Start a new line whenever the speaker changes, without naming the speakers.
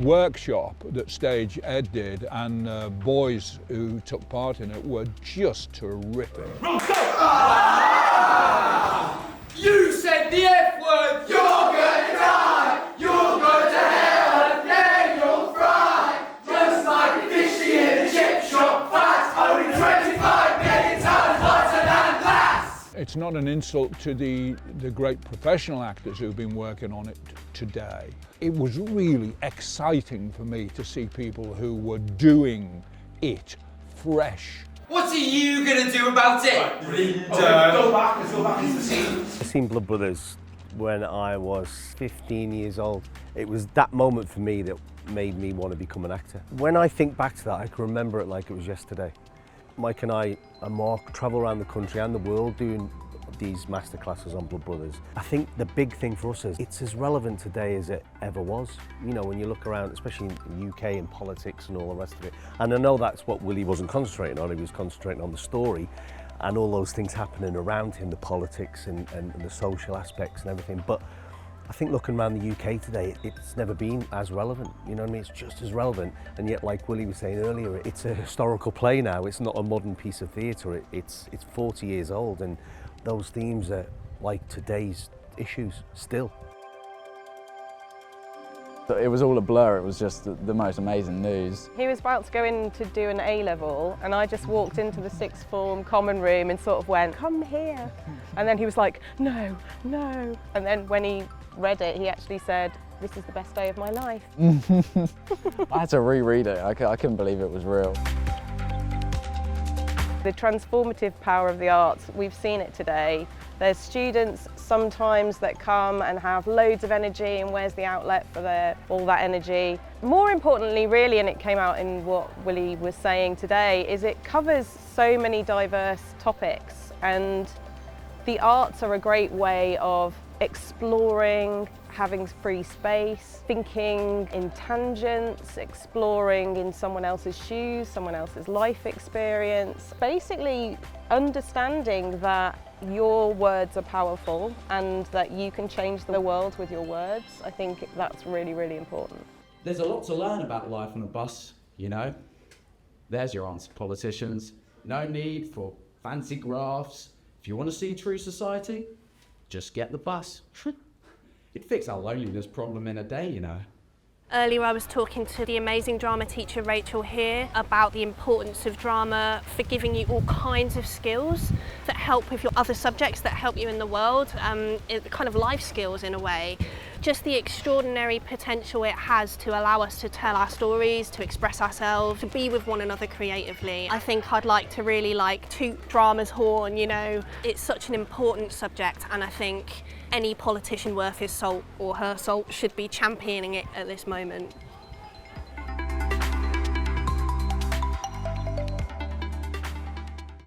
workshop that Stage Ed did, and boys who took part in it were just terrific.
You said the F word! You're gonna die! You'll go to hell and then you'll fry! Just like a fishy in a chip shop, fat, only 25 million tons lighter than glass!
It's not an insult to the great professional actors who've been working on it today. It was really exciting for me to see people who were doing it fresh.
What are you gonna do about it? Right.
Let's go back into the scene.
I seen Blood Brothers when I was 15 years old. It was that moment for me that made me want to become an actor. When I think back to that, I can remember it like it was yesterday. Mike and I and Mark travel around the country and the world doing these masterclasses on Blood Brothers. I think the big thing for us is it's as relevant today as it ever was. You know, when you look around, especially in the UK and politics and all the rest of it. And I know that's what Willy wasn't concentrating on. He was concentrating on the story and all those things happening around him, the politics and the social aspects and everything. But I think looking around the UK today, it's never been as relevant. You know what I mean? It's just as relevant. And yet, like Willy was saying earlier, it's a historical play now. It's not a modern piece of theatre. It's 40 years old, and those themes are like today's issues still.
It was all a blur. It was just the most amazing news.
He was about to go in to do an A-level, and I just walked into the sixth form common room and sort of went, "Come here." And then he was like, "No, no." And then when he read it, he actually said, "This is the best day of my life."
I had to reread it. I couldn't believe it was real.
The transformative power of the arts, we've seen it today. There's students sometimes that come and have loads of energy, and where's the outlet for all that energy? More importantly, really, and it came out in what Willy was saying today, is it covers so many diverse topics, and the arts are a great way of exploring, having free space, thinking in tangents, exploring in someone else's shoes, someone else's life experience. Basically understanding that your words are powerful and that you can change the world with your words. I think that's really, really important.
There's a lot to learn about life on a bus, you know. There's your answer, politicians. No need for fancy graphs. If you want to see true society, just get the bus. It'd fix our loneliness problem in a day, you know.
Earlier I was talking to the amazing drama teacher Rachel here about the importance of drama for giving you all kinds of skills that help with your other subjects, that help you in the world, kind of life skills in a way. Just the extraordinary potential it has to allow us to tell our stories, to express ourselves, to be with one another creatively. I think I'd like to really toot drama's horn, you know. It's such an important subject, and I think any politician worth his salt or her salt should be championing it at this moment.